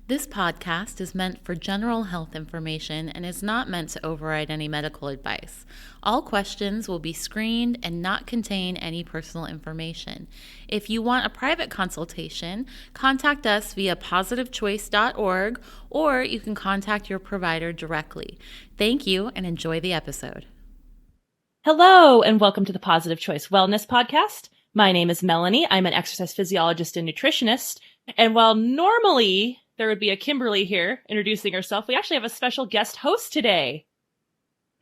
This podcast is meant for general health information and is not meant to override any medical advice. All questions will be screened and not contain any personal information. If you want a private consultation, contact us via positivechoice.org or you can contact your provider directly. Thank you and enjoy the episode. Hello, and welcome to the Positive Choice Wellness Podcast. My name is Melanie. I'm an exercise physiologist and nutritionist. And while normally there would be a Kimberly here introducing herself, we actually have a special guest host today.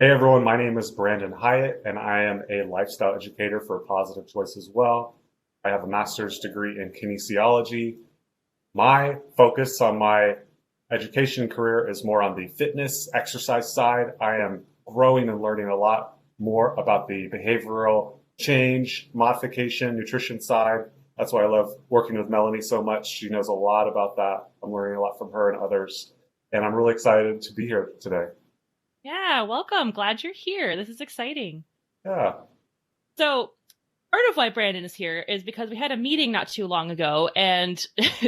Hey everyone, my name is Brandon Hyatt, and I am a lifestyle educator for Positive Choice as well. I have a master's degree in kinesiology. My focus on my education career is more on the fitness, exercise side. I am growing and learning a lot more about the behavioral change, modification, nutrition side. That's why I love working with Melanie so much. She knows a lot about that. I'm learning a lot from her and others. And I'm really excited to be here today. Yeah, welcome. Glad you're here. This is exciting. Yeah. So part of why Brandon is here is because we had a meeting not too long ago. And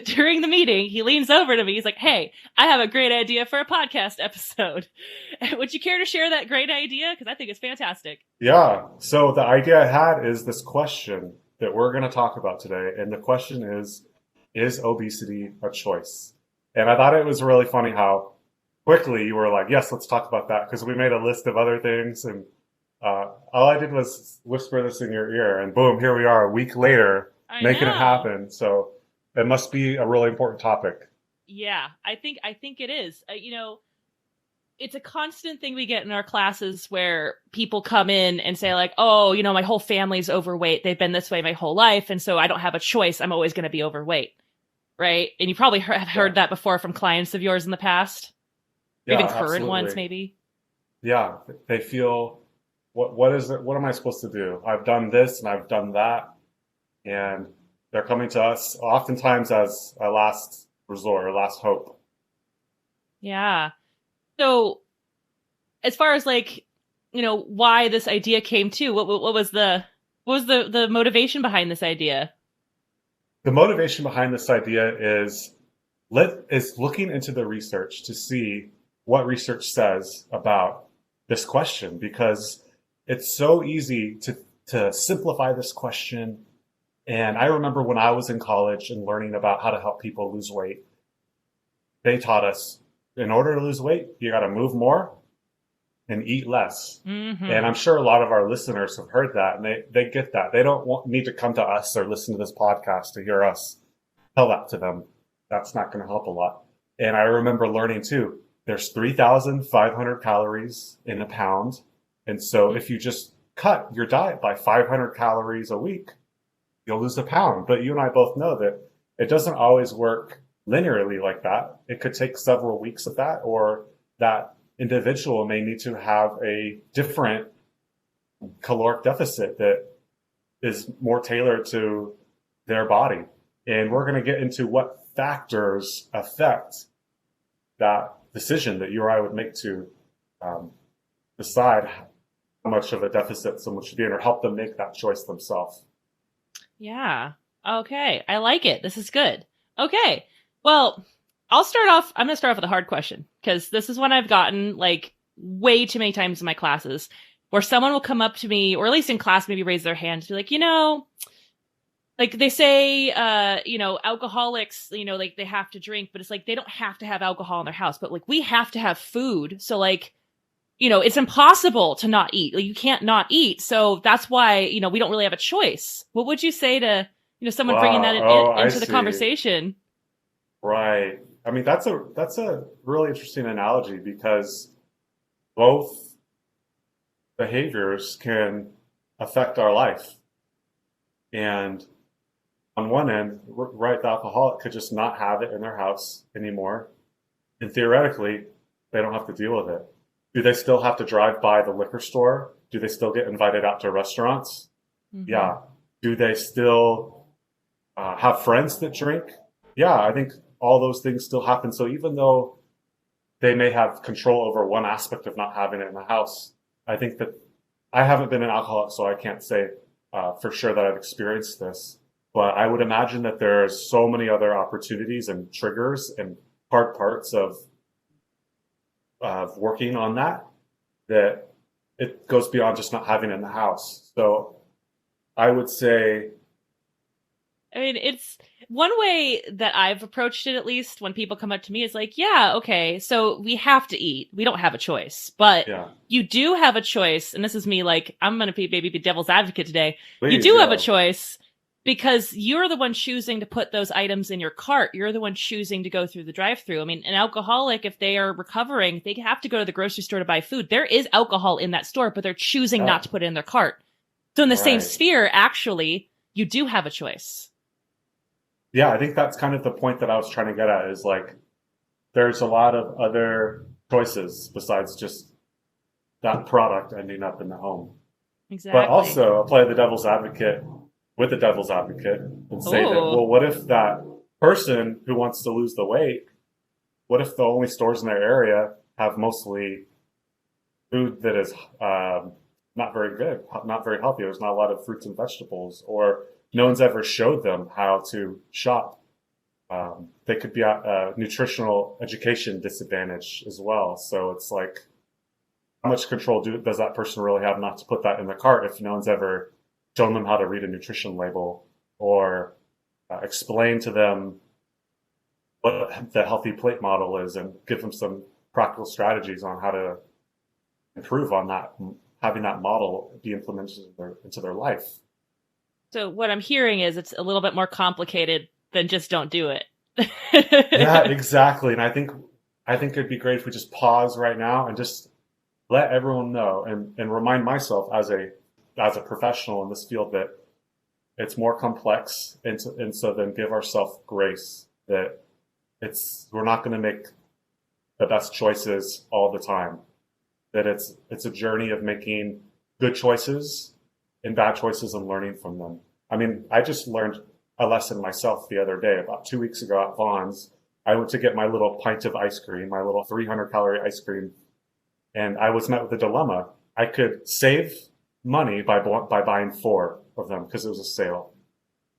during the meeting, he leans over to me. He's like, hey, I have a great idea for a podcast episode. Would you care to share that great idea? Because I think it's fantastic. Yeah. So the idea I had is this question that we're going to talk about today. And the question is obesity a choice? And I thought it was really funny how quickly you were like, yes, let's talk about that. Because we made a list of other things. And all I did was whisper this in your ear. And boom, here we are a week later making it happen. So it must be a really important topic. Yeah, I think it is. It's a constant thing we get in our classes where people come in and say like, oh, my whole family's overweight. They've been this way my whole life. And so I don't have a choice. I'm always going to be overweight. Right. And you probably have heard that before from clients of yours in the past. Or even current ones, maybe. Yeah. They feel, what is it? What am I supposed to do? I've done this and I've done that. And they're coming to us oftentimes as a last resort or last hope. Yeah. So as far as why this idea came to, what was the motivation behind this idea? The motivation behind this idea is looking into the research to see what research says about this question, because it's so easy to simplify this question. And I remember when I was in college and learning about how to help people lose weight, they taught us, in order to lose weight, you got to move more and eat less. Mm-hmm. And I'm sure a lot of our listeners have heard that, and they get that. They don't need to come to us or listen to this podcast to hear us tell that to them. That's not going to help a lot. And I remember learning too, there's 3,500 calories in a pound. And so if you just cut your diet by 500 calories a week, you'll lose a pound. But you and I both know that it doesn't always work linearly like that. It could take several weeks of that, or that individual may need to have a different caloric deficit that is more tailored to their body. And we're going to get into what factors affect that decision that you or I would make to decide how much of a deficit someone should be in, or help them make that choice themselves. Yeah. Okay. I like it. This is good. Okay. Well, I'm going to start off with a hard question, because this is one I've gotten way too many times in my classes, where someone will come up to me, or at least in class, maybe raise their hand to be like, they say, alcoholics, they have to drink, but it's they don't have to have alcohol in their house, but we have to have food. So it's impossible to not eat. You can't not eat. So that's why, we don't really have a choice. What would you say to, someone bringing that into the conversation? Right. I mean, that's a really interesting analogy, because both behaviors can affect our life. And on one end, right, the alcoholic could just not have it in their house anymore. And theoretically, they don't have to deal with it. Do they still have to drive by the liquor store? Do they still get invited out to restaurants? Mm-hmm. Yeah. Do they still have friends that drink? Yeah, I think all those things still happen. So even though they may have control over one aspect of not having it in the house, I think that I haven't been an alcoholic, so I can't say for sure that I've experienced this. But I would imagine that there's so many other opportunities and triggers and hard parts of working on that it goes beyond just not having it in the house. So I would say, I mean, it's one way that I've approached it, at least when people come up to me, is like, yeah, okay, so we have to eat. We don't have a choice, but yeah, you do have a choice. And this is me, like, I'm going to be maybe be devil's advocate today. You please, do have yeah, a choice because you're the one choosing to put those items in your cart. You're the one choosing to go through the drive-through. I mean, an alcoholic, if they are recovering, they have to go to the grocery store to buy food. There is alcohol in that store, but they're choosing yeah, not to put it in their cart. So in the same right. sphere, actually, you do have a choice. Yeah, I think that's kind of the point that I was trying to get at is like, there's a lot of other choices besides just that product ending up in the home. But Exactly. also play the devil's advocate with the devil's advocate and say that, Oh, well, what if that person who wants to lose the weight, what if the only stores in their area have mostly food that is not very good, not very healthy? There's not a lot of fruits and vegetables, or no one's ever showed them how to shop. They could be at a nutritional education disadvantage as well. So it's like, how much control does that person really have not to put that in the cart if no one's ever shown them how to read a nutrition label or explain to them what the healthy plate model is and give them some practical strategies on how to improve on that, having that model be implemented into their life. so what I'm hearing is it's a little bit more complicated than just don't do it. Yeah, exactly. And I think it'd be great if we just pause right now and just let everyone know and remind myself as a professional in this field that it's more complex, and so then give ourselves grace that we're not going to make the best choices all the time. That it's a journey of making good choices and bad choices and learning from them. I mean, I just learned a lesson myself the other day. About 2 weeks ago at Vaughn's, I went to get my little pint of ice cream, my little 300-calorie ice cream, and I was met with a dilemma. I could save money by buying 4 of them because it was a sale.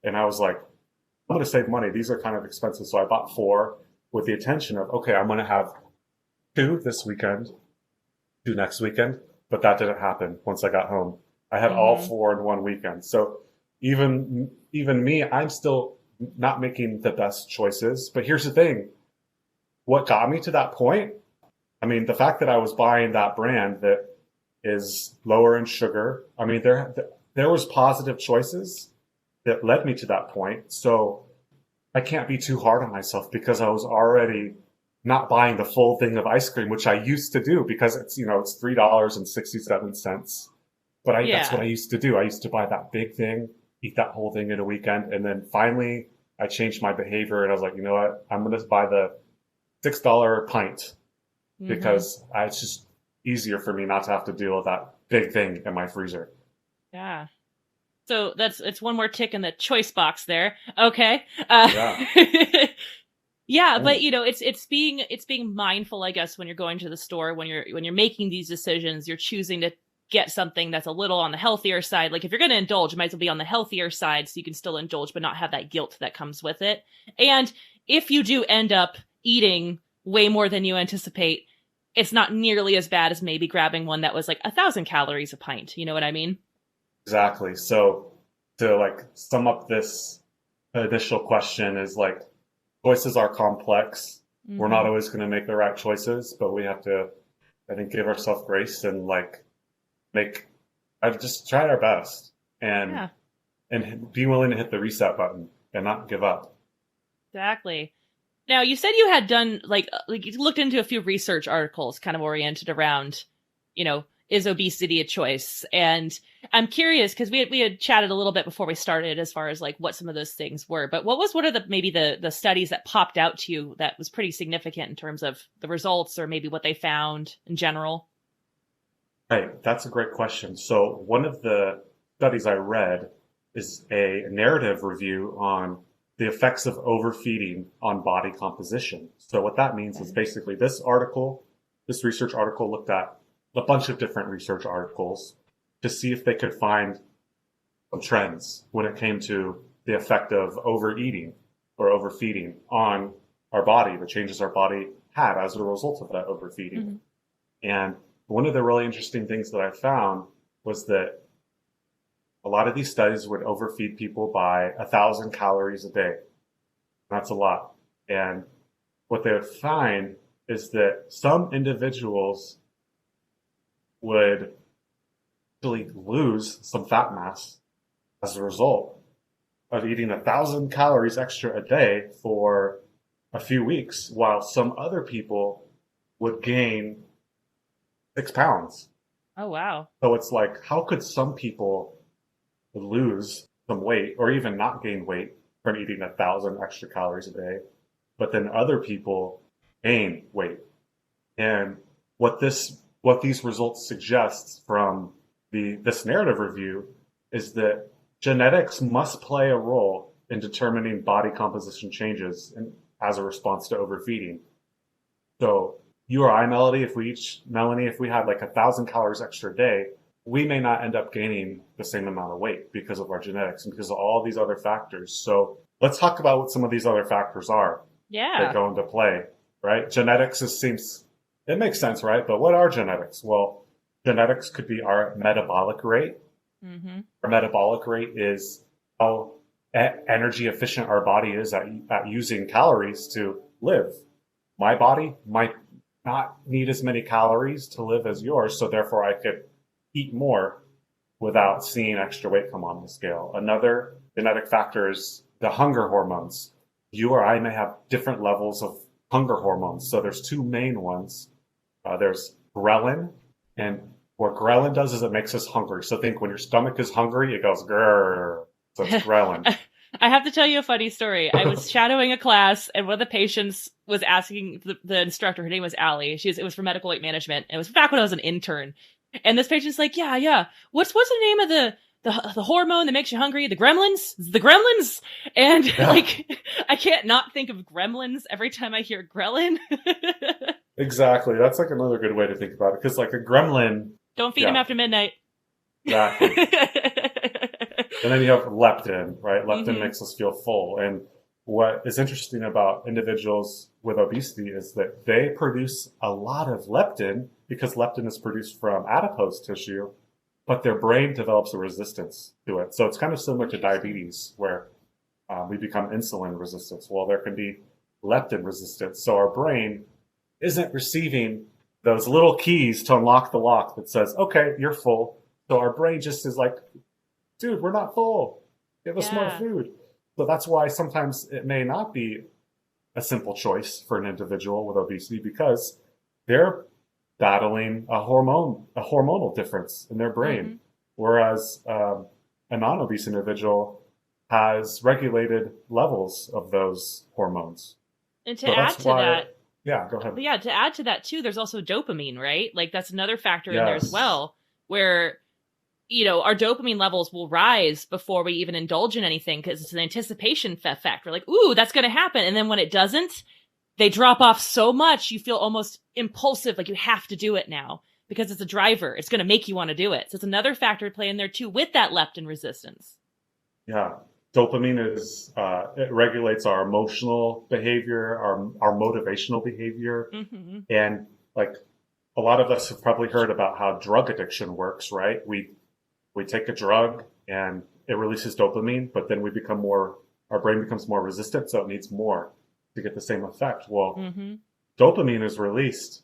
And I was like, I'm going to save money. These are kind of expensive. So I bought 4 with the intention of, okay, I'm going to have 2 this weekend, 2 next weekend. But that didn't happen once I got home. I had all Hmm. 4 in one weekend. So even me, I'm still not making the best choices. But here's the thing. What got me to that point? I mean, the fact that I was buying that brand that is lower in sugar. I mean, there was positive choices that led me to that point. So I can't be too hard on myself because I was already not buying the full thing of ice cream, which I used to do because it's $3.67. But that's what Yeah. I used to do. I used to buy that big thing, eat that whole thing in a weekend, and then finally I changed my behavior and I was like, you know what? I'm going to buy the $6 pint Hmm. because it's just easier for me not to have to deal with that big thing in my freezer. Yeah. So it's one more tick in the choice box there. Okay. Yeah. Yeah, but Mm. you know, it's being mindful, I guess, when you're going to the store, when you're making these decisions, you're choosing to get something that's a little on the healthier side. Like if you're going to indulge, it might as well be on the healthier side so you can still indulge but not have that guilt that comes with it. And if you do end up eating way more than you anticipate, it's not nearly as bad as maybe grabbing one that was like 1,000 calories a pint. You know what I mean? Exactly. So to like sum up this initial question is like choices are complex. We're not Hmm. always going to make the right choices, but we have to, I think, give ourselves grace and like make, I just try our best and Yeah, be willing to hit the reset button and not give up. exactly. Now, you said you had done like you looked into a few research articles kind of oriented around, you know, is obesity a choice? And I'm curious because we had chatted a little bit before we started as far as like what some of those things were. But what was one of the maybe the studies that popped out to you that was pretty significant in terms of the results or maybe what they found in general? Right. That's a great question. So one of the studies I read is a narrative review on the effects of overfeeding on body composition. So what that means is Okay. basically this research article looked at a bunch of different research articles to see if they could find some trends when it came to the effect of overeating or overfeeding on our body, the changes our body had as a result of that overfeeding. Mhm. And one of the really interesting things that I found was that a lot of these studies would overfeed people by 1,000 calories a day. That's a lot. And what they would find is that some individuals would actually lose some fat mass as a result of eating 1,000 calories extra a day for a few weeks, while some other people would gain 6 pounds. Oh, wow. So it's like, how could some people lose some weight or even not gain weight from eating 1,000 extra calories a day, but then other people gain weight? And what these results suggest from this narrative review is that genetics must play a role in determining body composition changes as a response to overfeeding. So you or I, Melanie, if we had like 1,000 calories extra a day, we may not end up gaining the same amount of weight because of our genetics and because of all these other factors. So let's talk about what some of these other factors are that go into play, right? Genetics it makes sense, right? But what are genetics? Well, genetics could be our metabolic rate. Mm-hmm. Our metabolic rate is how energy efficient our body is at using calories to live. My body might not need as many calories to live as yours, so therefore I could eat more without seeing extra weight come on the scale. Another genetic factor is the hunger hormones. You or I may have different levels of hunger hormones. So there's two main ones. There's ghrelin, and what ghrelin does is it makes us hungry. So think when your stomach is hungry, it goes grrr. So it's ghrelin. I have to tell you a funny story. I was shadowing a class, and one of the patients was asking the instructor, her name was Allie. It was for medical weight management. And it was back when I was an intern. And this patient's like, yeah. What's the name of the hormone that makes you hungry? The gremlins? The gremlins? And I can't not think of gremlins every time I hear ghrelin. Exactly. That's like another good way to think about it. Because like a gremlin. Don't feed him after midnight. Exactly. And then you have leptin, right? Leptin makes us feel full. And what is interesting about individuals with obesity is that they produce a lot of leptin because leptin is produced from adipose tissue, but their brain develops a resistance to it. So it's kind of similar to diabetes where we become insulin resistant. Well, there can be leptin resistance. So our brain isn't receiving those little keys to unlock the lock that says, okay, you're full. So our brain just is like, dude, we're not full. Give us more food. So that's why sometimes it may not be a simple choice for an individual with obesity because they're battling a hormonal difference in their brain. Whereas a non-obese individual has regulated levels of those hormones. And to add to that, yeah, go ahead. But yeah, to add to that too, there's also dopamine, right? Like that's another factor in there as well, where, our dopamine levels will rise before we even indulge in anything because it's an anticipation effect. We're like, ooh, that's going to happen. And then when it doesn't, they drop off so much, you feel almost impulsive, like you have to do it now because it's a driver. It's going to make you want to do it. So it's another factor to play in there too with that leptin resistance. Yeah. Dopamine it regulates our emotional behavior, our motivational behavior. And like a lot of us have probably heard about how drug addiction works, right? We take a drug and it releases dopamine, but then our brain becomes more resistant. So it needs more to get the same effect. Well, dopamine is released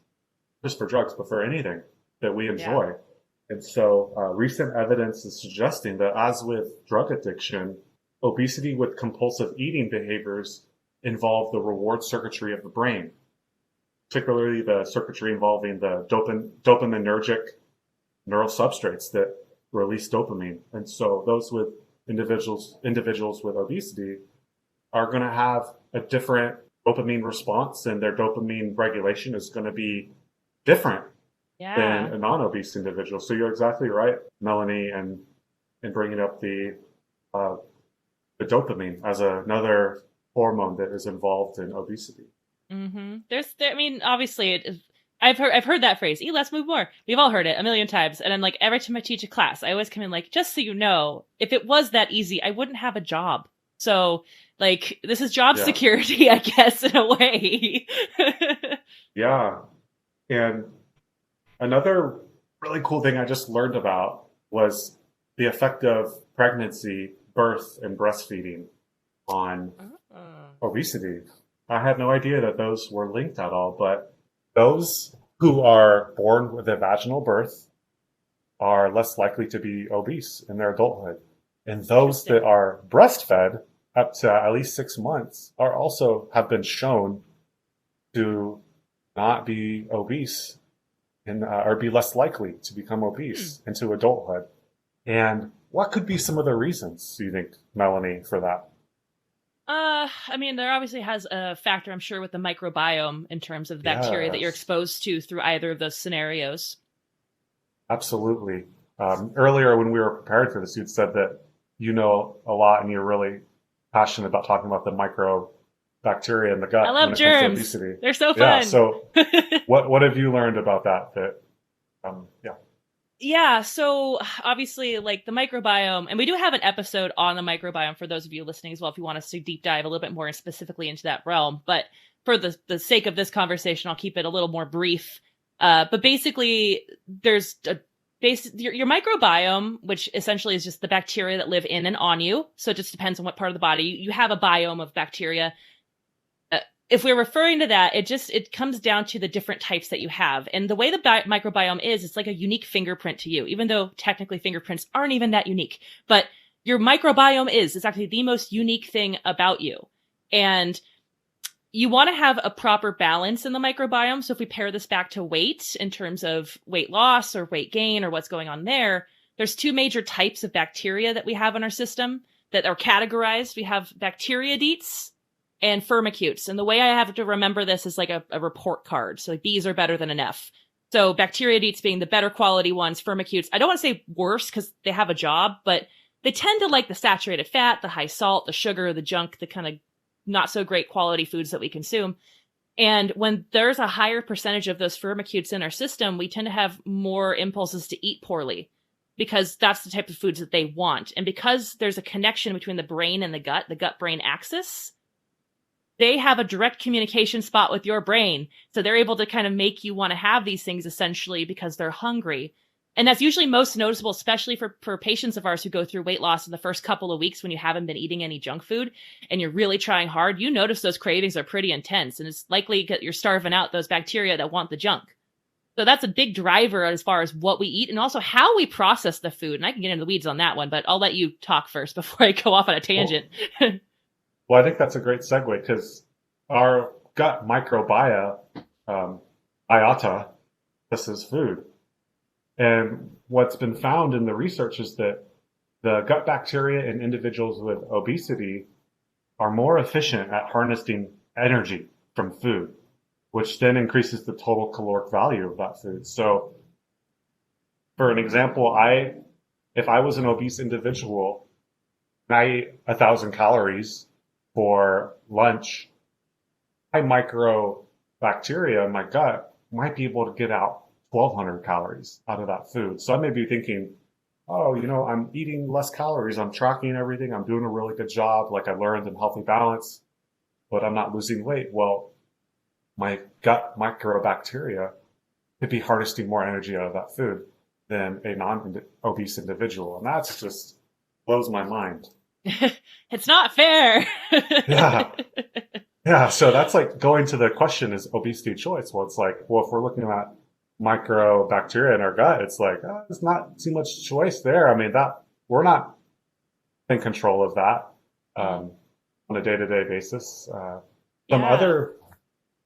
just for drugs, but for anything that we enjoy. And so recent evidence is suggesting that as with drug addiction, obesity with compulsive eating behaviors involve the reward circuitry of the brain, particularly the circuitry involving the dopaminergic neural substrates that release dopamine. And so those with individuals with obesity are going to have a different dopamine response, and their dopamine regulation is going to be different than a non-obese individual. So you're exactly right, Melanie, and bringing up the dopamine as another hormone that is involved in obesity. Obviously, I've heard that phrase. Let's move more. We've all heard it a million times. And then, like, every time I teach a class, I always come in like, just so you know, if it was that easy, I wouldn't have a job. So Like, this is job security, I guess, in a way. Yeah. And another really cool thing I just learned about was the effect of pregnancy, birth, and breastfeeding on obesity. I had no idea that those were linked at all, but those who are born with a vaginal birth are less likely to be obese in their adulthood. And those that are breastfed up to at least 6 months are also have been shown to not be obese and or be less likely to become obese into adulthood. And what could be some of the reasons, do you think, Melanie, for that? I mean, there obviously has a factor, I'm sure, with the microbiome in terms of the bacteria that you're exposed to through either of those scenarios. Absolutely. Earlier, when we were preparing for this, you'd said that you know a lot and you're really passionate about talking about the microbacteria in the gut. I love germs. Obesity. They're so fun. Yeah. So, what have you learned about that? Yeah, so obviously, like the microbiome, and we do have an episode on the microbiome for those of you listening as well, if you want us to deep dive a little bit more specifically into that realm. But for the sake of this conversation, I'll keep it a little more brief. But basically, there's your microbiome, which essentially is just the bacteria that live in and on you. So it just depends on what part of the body. You have a biome of bacteria. If we're referring to that, it comes down to the different types that you have. And the way the microbiome is, it's like a unique fingerprint to you, even though technically fingerprints aren't even that unique. But your microbiome is actually the most unique thing about you. And you want to have a proper balance in the microbiome. So if we pair this back to weight in terms of weight loss or weight gain or what's going on there's two major types of bacteria that we have in our system that are categorized. We have bacteroidetes and firmicutes. And the way I have to remember this is like a report card. So like B's are better than an F. So bacteroidetes being the better quality ones, firmicutes, I don't want to say worse because they have a job, but they tend to like the saturated fat, the high salt, the sugar, the junk, the kind of not so great quality foods that we consume. And when there's a higher percentage of those firmicutes in our system, we tend to have more impulses to eat poorly because that's the type of foods that they want. And because there's a connection between the brain and the gut-brain axis, they have a direct communication spot with your brain. So they're able to kind of make you want to have these things essentially because they're hungry. And that's usually most noticeable, especially for patients of ours who go through weight loss in the first couple of weeks when you haven't been eating any junk food and you're really trying hard. You notice those cravings are pretty intense, and it's likely that you're starving out those bacteria that want the junk. So that's a big driver as far as what we eat and also how we process the food. And I can get into the weeds on that one, but I'll let you talk first before I go off on a tangent. Well, I think that's a great segue because our gut microbiota, this is food. And what's been found in the research is that the gut bacteria in individuals with obesity are more efficient at harnessing energy from food, which then increases the total caloric value of that food. So, for an example, if I was an obese individual and I ate 1,000 calories for lunch, my microbacteria in my gut might be able to get out 1,200 calories out of that food. So I may be thinking, oh, I'm eating less calories. I'm tracking everything. I'm doing a really good job. Like I learned in Healthy Balance, but I'm not losing weight. Well, my gut microbacteria could be harvesting more energy out of that food than a non-obese individual. And that's just blows my mind. It's not fair. Yeah. Yeah. So that's like going to the question, is obesity a choice? Well, it's like, well, if we're looking at microbacteria in our gut, it's like, there's not too much choice there. I mean, that we're not in control of that, on a day-to-day basis. Some other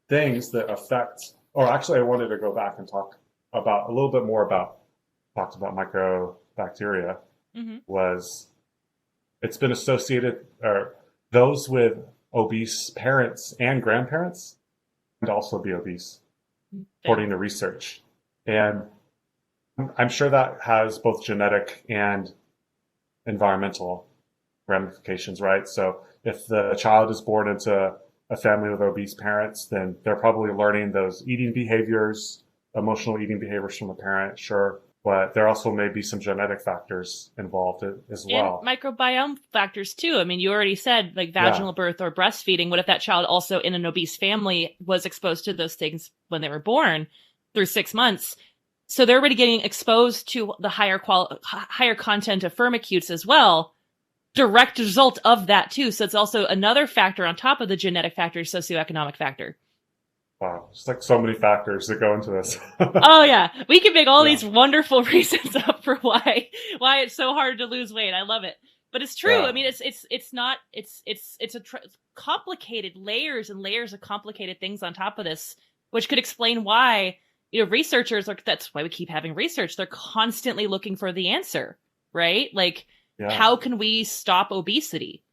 things that affect, or actually I wanted to go back and talk about a little bit more talked about microbacteria was it's been associated, or those with obese parents and grandparents and also be obese, according to research. And I'm sure that has both genetic and environmental ramifications, right? So if the child is born into a family with obese parents, then they're probably learning those eating behaviors, emotional eating behaviors from the parent, sure. but there also may be some genetic factors involved as well. And microbiome factors too. I mean, you already said like vaginal birth or breastfeeding. What if that child also in an obese family was exposed to those things when they were born through 6 months? So they're already getting exposed to the higher content of firmicutes as well. Direct result of that too. So it's also another factor on top of the genetic factor, socioeconomic factor. Wow, there's like so many factors that go into this. Oh yeah, we can make all these wonderful reasons up for why it's so hard to lose weight. I love it, but it's true. I mean, it's complicated layers and layers of complicated things on top of this, which could explain why researchers are. That's why we keep having research. They're constantly looking for the answer, right? Like, how can we stop obesity?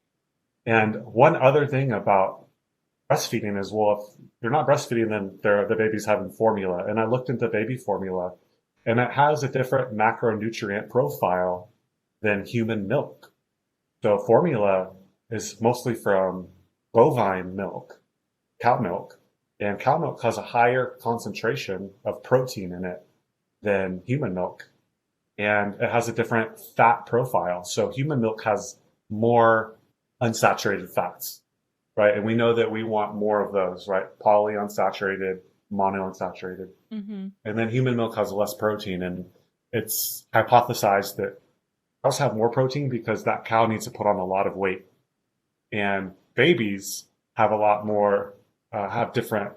And one other thing about breastfeeding is, well, if you're not breastfeeding, then the baby's having formula. And I looked into baby formula, and it has a different macronutrient profile than human milk. So formula is mostly from bovine milk, cow milk, and cow milk has a higher concentration of protein in it than human milk. And it has a different fat profile. So human milk has more unsaturated fats. Right. And we know that we want more of those, right? Polyunsaturated, monounsaturated. Mm-hmm. And then human milk has less protein. And it's hypothesized that cows have more protein because that cow needs to put on a lot of weight. And babies have a lot more, have different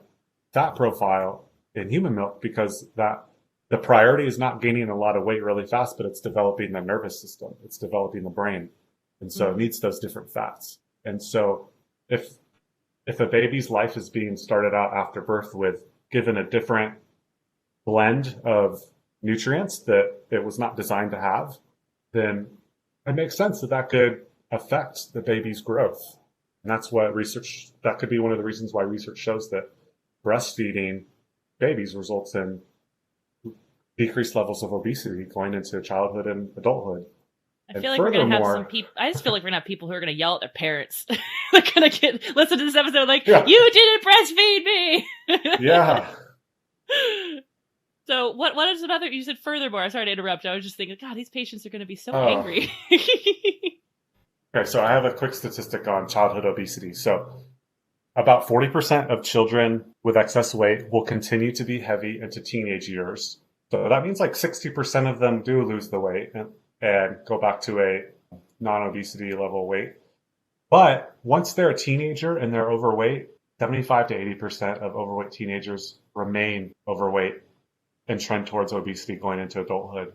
fat profile in human milk because the priority is not gaining a lot of weight really fast, but it's developing the nervous system. It's developing the brain. And so it needs those different fats. And so if a baby's life is being started out after birth with given a different blend of nutrients that it was not designed to have, then it makes sense that could affect the baby's growth. And that's what that could be one of the reasons why research shows that breastfeeding babies results in decreased levels of obesity going into childhood and adulthood. I feel like we're going to have some people. I just feel like we're going to have people who are going to yell at their parents. They're going to listen to this episode like, you didn't breastfeed me. Yeah. So what is another, you said furthermore, I'm sorry to interrupt. I was just thinking, God, these patients are going to be so angry. Okay. So I have a quick statistic on childhood obesity. So about 40% of children with excess weight will continue to be heavy into teenage years. So that means like 60% of them do lose the weight and go back to a non-obesity level weight. But once they're a teenager and they're overweight, 75 to 80% of overweight teenagers remain overweight and trend towards obesity going into adulthood.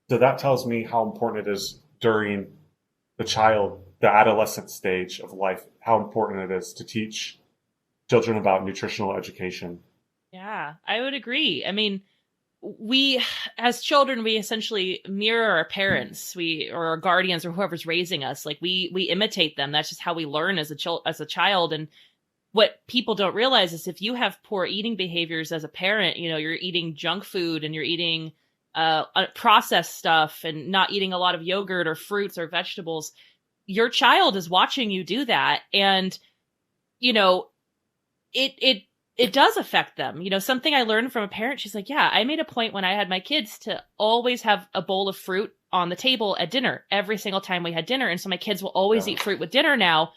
So that tells me how important it is during the adolescent stage of life, how important it is to teach children about nutritional education. Yeah, I would agree. I mean, we, as children, we essentially mirror our parents, or our guardians, or whoever's raising us. Like we imitate them. That's just how we learn as a child. And what people don't realize is if you have poor eating behaviors as a parent, you're eating junk food and you're eating processed stuff and not eating a lot of yogurt or fruits or vegetables, your child is watching you do that. And, it does affect them. Something I learned from a parent, she's like, yeah, I made a point when I had my kids to always have a bowl of fruit on the table at dinner every single time we had dinner. And so my kids will always eat fruit with dinner now.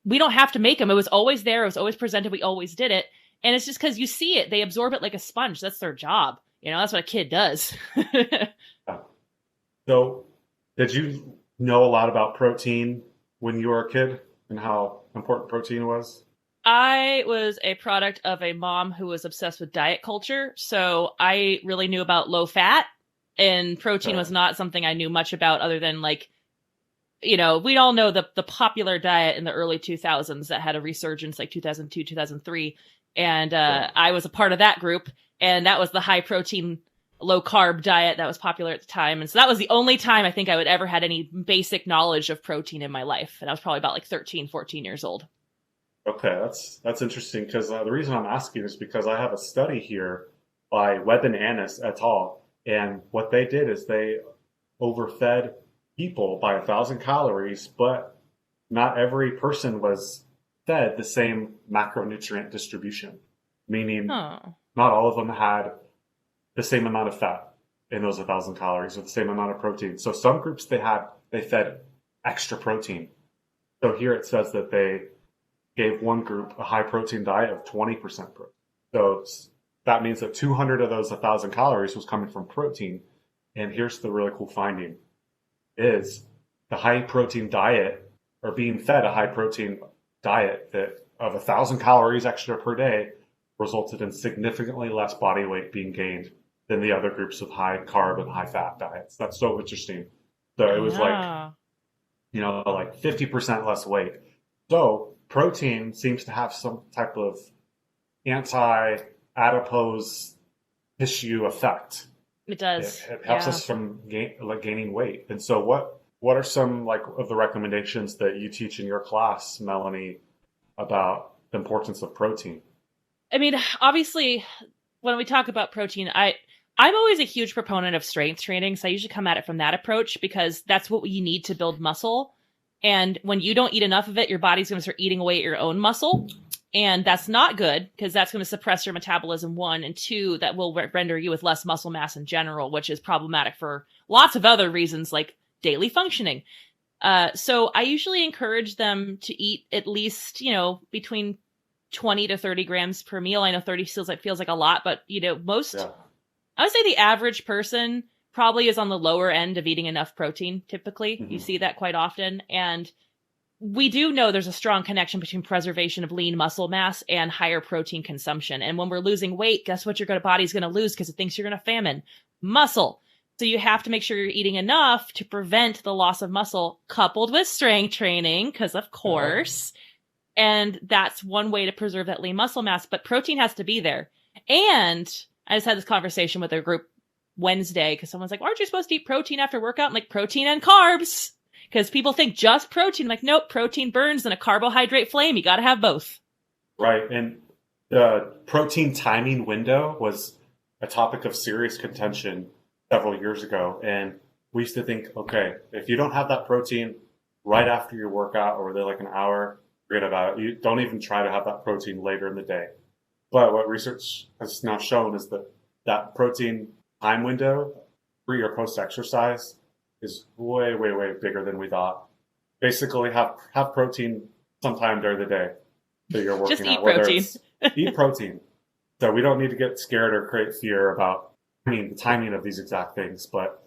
We don't have to make them. It was always there. It was always presented. We always did it. And it's just because you see it. They absorb it like a sponge. That's their job. That's what a kid does. So did you know a lot about protein when you were a kid and how important protein was? I was a product of a mom who was obsessed with diet culture. So I really knew about low fat, and protein was not something I knew much about other than we all know the popular diet in the early 2000s that had a resurgence like 2002, 2003. And I was a part of that group. And that was the high protein, low carb diet that was popular at the time. And so that was the only time I think I would ever had any basic knowledge of protein in my life. And I was probably about like 13, 14 years old. Okay, that's interesting because the reason I'm asking is because I have a study here by Webb and Annis et al. And what they did is they overfed people by 1,000 calories, but not every person was fed the same macronutrient distribution, meaning not all of them had the same amount of fat. in those 1,000 calories or the same amount of protein. So some groups they fed extra protein. So here it says that they gave one group a high protein diet of 20% protein. So that means that 200 of those 1,000 calories was coming from protein. And here's the really cool finding is the high protein diet, or being fed a high protein diet that of 1,000 calories extra per day, resulted in significantly less body weight being gained than the other groups of high carb and high fat diets. That's so interesting. So it was like 50% less weight. So protein seems to have some type of anti-adipose tissue effect. It does. It helps us from gaining weight. And so what are some of the recommendations that you teach in your class, Melanie, about the importance of protein? I mean, obviously, when we talk about protein, I'm always a huge proponent of strength training. So I usually come at it from that approach because that's what you need to build muscle. And when you don't eat enough of it, your body's going to start eating away at your own muscle. And that's not good because that's going to suppress your metabolism, 1. And 2, that will render you with less muscle mass in general, which is problematic for lots of other reasons like daily functioning. So I usually encourage them to eat at least, between 20 to 30 grams per meal. I know 30 feels like a lot, but I would say the average person probably is on the lower end of eating enough protein. Typically, You see that quite often. And we do know there's a strong connection between preservation of lean muscle mass and higher protein consumption. And when we're losing weight, guess what your body's going to lose because it thinks you're going to famine? Muscle. So you have to make sure you're eating enough to prevent the loss of muscle, coupled with strength training, because of course. And that's one way to preserve that lean muscle mass. But protein has to be there. And I just had this conversation with a group Wednesday because someone's like, aren't you supposed to eat protein after workout? I'm like, protein and carbs. Because people think just protein. I'm like, nope, protein burns in a carbohydrate flame. You got to have both. Right. And the protein timing window was a topic of serious contention several years ago. And we used to think, okay, if you don't have that protein right after your workout or within an hour, forget about it. You don't even try to have that protein later in the day. But what research has now shown is that protein time window, pre or post exercise, is way, way, way bigger than we thought. Basically, have protein sometime during the day that you're working Just eat out. protein. Eat protein. So we don't need to get scared or create fear about the timing of these exact things. But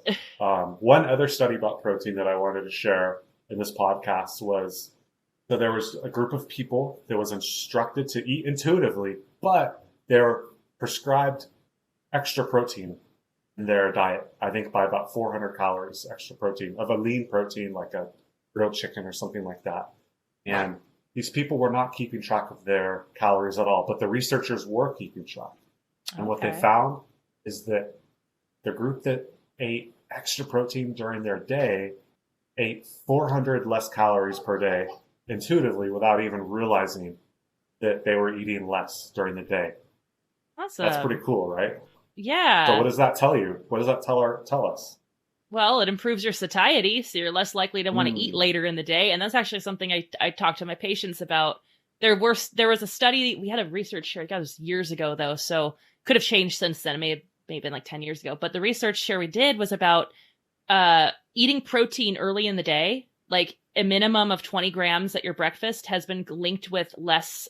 one other study about protein that I wanted to share in this podcast was that there was a group of people that was instructed to eat intuitively, but they were prescribed extra protein in their diet, I think by about 400 calories extra protein of a lean protein, like a grilled chicken or something like that. And these people were not keeping track of their calories at all, but the researchers were keeping track. And what they found is that the group that ate extra protein during their day ate 400 less calories per day intuitively without even realizing that they were eating less during the day. Awesome. That's pretty cool, right? Yeah. So what does that tell you? What does that tell us? Well, it improves your satiety, so you're less likely to want to eat later in the day. And that's actually something I talked to my patients about. There was a study, we had a research share, it was years ago though, so could have changed since then. It may have been 10 years ago. But the research share we did was about eating protein early in the day, like a minimum of 20 grams at your breakfast has been linked with less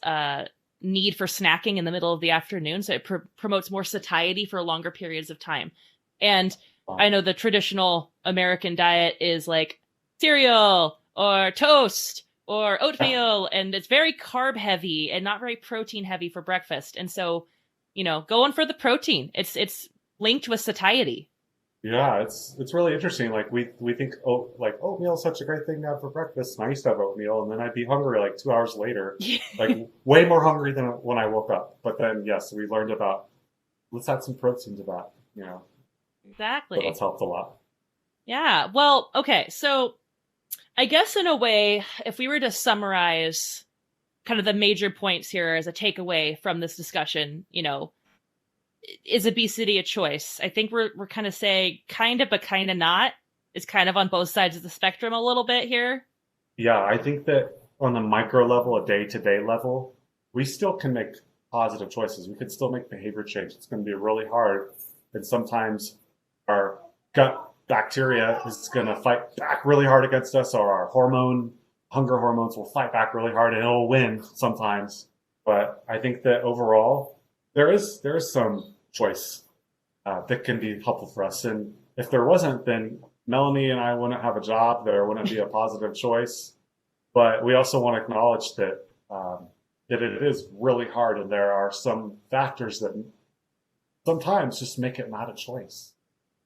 need for snacking in the middle of the afternoon. So it promotes more satiety for longer periods of time. And I know the traditional American diet is like cereal or toast or oatmeal, and it's very carb heavy and not very protein heavy for breakfast. And so, going for the protein, it's linked with satiety. Yeah, it's really interesting. Like we think, oatmeal is such a great thing to have for breakfast. And I used to have oatmeal, and then I'd be hungry 2 hours later, way more hungry than when I woke up. But then, yes, we learned about let's add some protein to that. Exactly. So that's helped a lot. Yeah. Well, okay. So I guess in a way, if we were to summarize kind of the major points here as a takeaway from this discussion, is obesity a choice? I think we're kind of saying kind of, but kind of not. It's kind of on both sides of the spectrum a little bit here. Yeah, I think that on the micro level, a day-to-day level, we still can make positive choices. We could still make behavior change. It's going to be really hard. And sometimes our gut bacteria is going to fight back really hard against us, or our hunger hormones will fight back really hard, and it'll win sometimes. But I think that overall, there is some choice that can be helpful for us. And if there wasn't, then Melanie and I wouldn't have a job. There wouldn't be a positive choice. But we also want to acknowledge that that it is really hard, and there are some factors that sometimes just make it not a choice.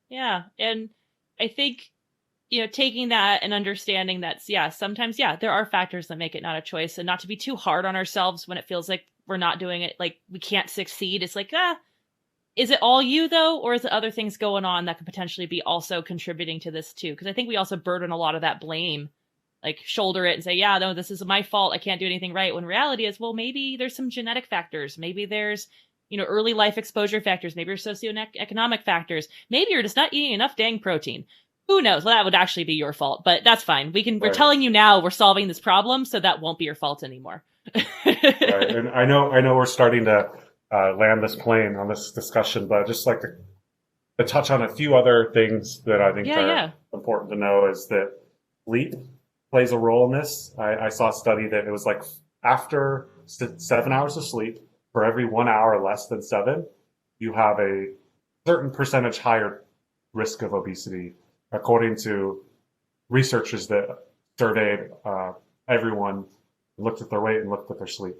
Yeah, and I think, taking that and understanding that, sometimes, there are factors that make it not a choice, and not to be too hard on ourselves when it feels like we're not doing it, like we can't succeed. It's like, is it all you though? Or is it other things going on that could potentially be also contributing to this too? Because I think we also burden a lot of that blame, like shoulder it and say, yeah, no, this is my fault. I can't do anything right. When reality is, well, maybe there's some genetic factors. Maybe there's, early life exposure factors. Maybe there's socioeconomic factors. Maybe you're just not eating enough dang protein. Who knows? Well, that would actually be your fault, but that's fine. We're telling you now we're solving this problem, so that won't be your fault anymore. Right. And I know we're starting to land this plane on this discussion, but I'd just like to touch on a few other things that I think are important to know is that sleep plays a role in this. I saw a study that it was like after 7 hours of sleep, for every 1 hour less than 7, you have a certain percentage higher risk of obesity, according to researchers that surveyed everyone, looked at their weight and looked at their sleep.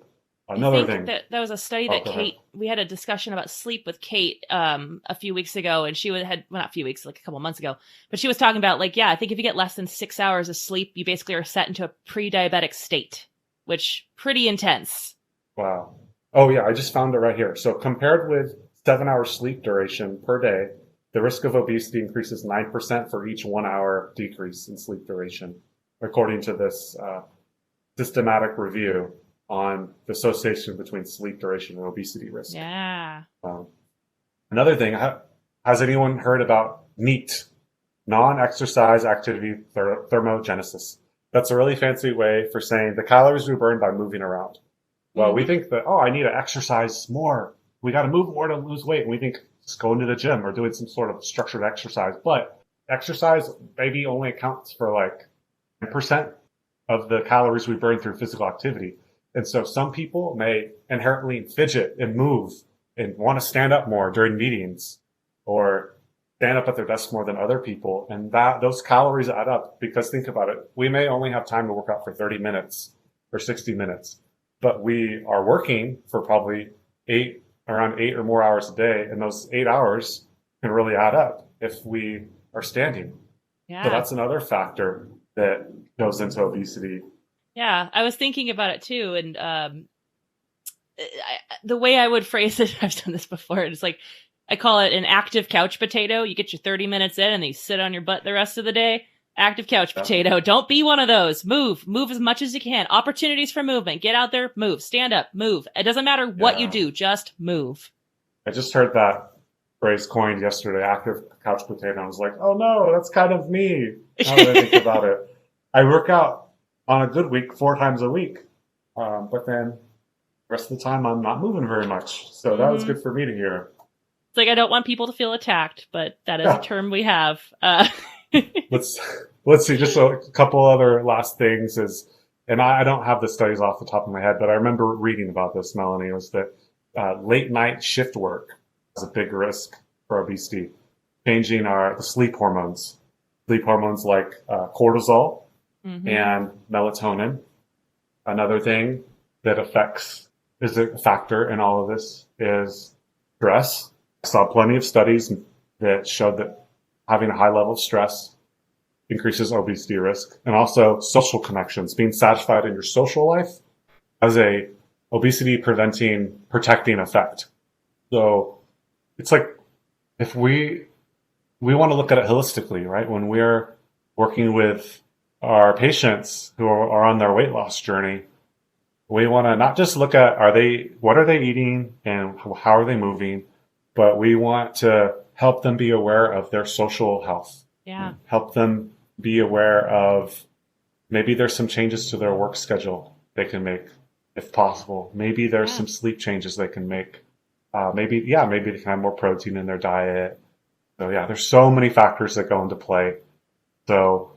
Another thing. That was a study that we had a discussion about sleep with Kate a few weeks ago, and she had, well, not a few weeks, like a couple months ago, but she was talking about, like, I think if you get less than 6 hours of sleep, you basically are set into a pre-diabetic state, which pretty intense. Wow. Oh yeah, I just found it right here. So compared with 7 hours sleep duration per day, the risk of obesity increases 9% for each 1 hour decrease in sleep duration, according to this systematic review on the association between sleep duration and obesity risk. Yeah. Another thing, has anyone heard about NEAT, non-exercise activity thermogenesis? That's a really fancy way for saying the calories we burn by moving around. Well, we think that, I need to exercise more. We got to move more to lose weight. And we think just going to the gym or doing some sort of structured exercise. But exercise maybe only accounts for like 10% of the calories we burn through physical activity. And so some people may inherently fidget and move and want to stand up more during meetings or stand up at their desk more than other people. And those calories add up, because think about it. We may only have time to work out for 30 minutes or 60 minutes, but we are working for probably around 8 or more hours a day. And those 8 hours can really add up if we are standing. Yeah. So that's another factor that goes into obesity. Yeah, I was thinking about it too. And the way I would phrase it, I've done this before, it's like, I call it an active couch potato. You get your 30 minutes in and then you sit on your butt the rest of the day. Active couch potato. Don't be one of those. Move as much as you can. Opportunities for movement. Get out there, move, stand up, move. It doesn't matter what you do, just move. I just heard that phrase coined yesterday, active couch potato. I was like, oh no, that's kind of me. Now that I think about it. I work out on a good week 4 times a week. But then the rest of the time I'm not moving very much. So that was good for me to hear. It's like, I don't want people to feel attacked, but that is a term we have. Let's see, just a couple other last things is, and I don't have the studies off the top of my head, but I remember reading about this, Melanie, was that late night shift work is a big risk for obesity, changing the sleep hormones like cortisol and melatonin. Another thing that is a factor in all of this is stress. I saw plenty of studies that showed that having a high level of stress increases obesity risk, and also social connections. Being satisfied in your social life has a obesity protecting effect. So it's like, if we want to look at it holistically, right? When we're working with our patients who are on their weight loss journey, we want to not just look at what are they eating and how are they moving, but we want to help them be aware of their social health. Yeah. Help them be aware of maybe there's some changes to their work schedule they can make, if possible. Maybe there's some sleep changes they can make. Maybe they can have more protein in their diet. So yeah, there's so many factors that go into play. So,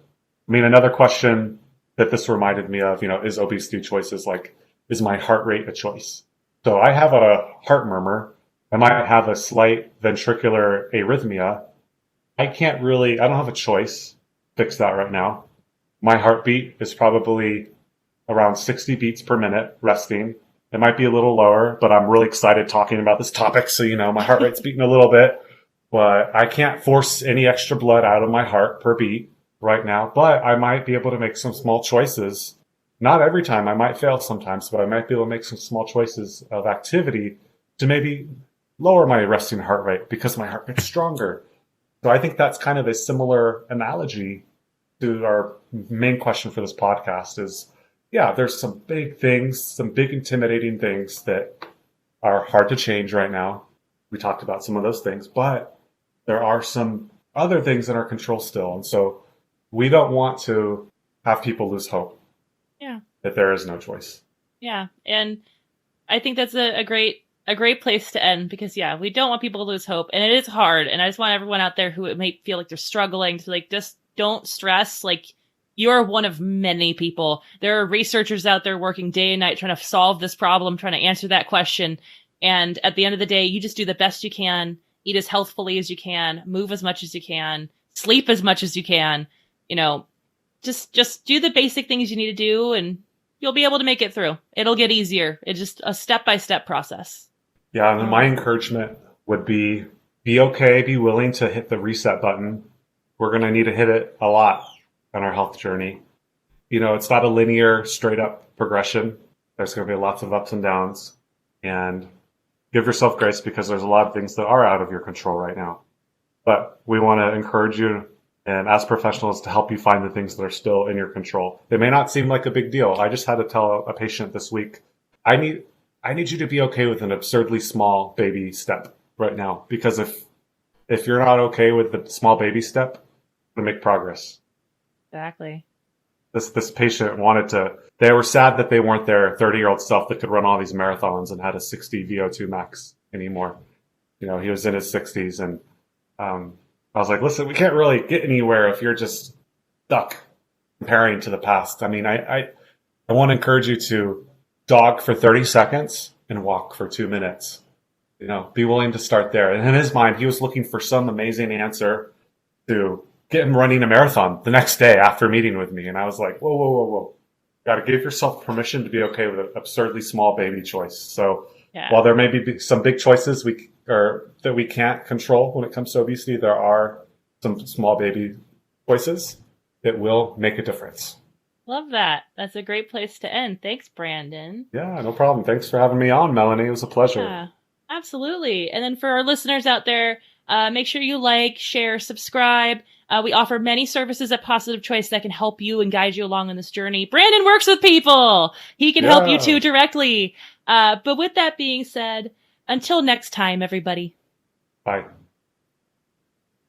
I mean, another question that this reminded me of, is obesity choices like, is my heart rate a choice? So I have a heart murmur. I might have a slight ventricular arrhythmia. I don't have a choice to fix that right now. My heartbeat is probably around 60 beats per minute resting. It might be a little lower, but I'm really excited talking about this topic. So, my heart rate's beating a little bit, but I can't force any extra blood out of my heart per beat right now, but I might be able to make some small choices. Not every time. I might fail sometimes, but I might be able to make some small choices of activity to maybe lower my resting heart rate because my heart gets stronger. So I think that's kind of a similar analogy to our main question for this podcast is, yeah, there's some big things, some big intimidating things that are hard to change right now. We talked about some of those things, but there are some other things in our control still. And so we don't want to have people lose hope. Yeah. That there is no choice. Yeah. And I think that's a great place to end because we don't want people to lose hope, and it is hard. And I just want everyone out there who may feel like they're struggling to just don't stress. Like, you're one of many people. There are researchers out there working day and night trying to solve this problem, trying to answer that question. And at the end of the day, you just do the best you can, eat as healthfully as you can, move as much as you can, sleep as much as you can, just do the basic things you need to do, and you'll be able to make it through. It'll get easier. It's just a step-by-step process. Yeah, and my encouragement would be okay, be willing to hit the reset button. We're going to need to hit it a lot on our health journey. It's not a linear, straight up progression. There's going to be lots of ups and downs. And give yourself grace because there's a lot of things that are out of your control right now. But we want to encourage you and as professionals to help you find the things that are still in your control. They may not seem like a big deal. I just had to tell a patient this week, I need you to be okay with an absurdly small baby step right now. Because if you're not okay with the small baby step, to make progress. Exactly. This patient they were sad that they weren't their 30-year-old self that could run all these marathons and had a 60 VO2 max anymore. He was in his 60s, and I was like, listen, we can't really get anywhere if you're just stuck comparing to the past. I mean, I want to encourage you to jog for 30 seconds and walk for 2 minutes. Be willing to start there. And in his mind, he was looking for some amazing answer to get him running a marathon the next day after meeting with me. And I was like, whoa. Got to give yourself permission to be okay with an absurdly small baby choice. So while there may be some big choices that we can't control when it comes to obesity, there are some small baby choices that will make a difference. Love that. That's a great place to end. Thanks, Brandon. Yeah, no problem. Thanks for having me on, Melanie. It was a pleasure. Yeah, absolutely. And then for our listeners out there, make sure you like, share, subscribe. We offer many services at Positive Choice that can help you and guide you along on this journey. Brandon works with people. He can help you too directly. But with that being said, until next time, everybody. Bye.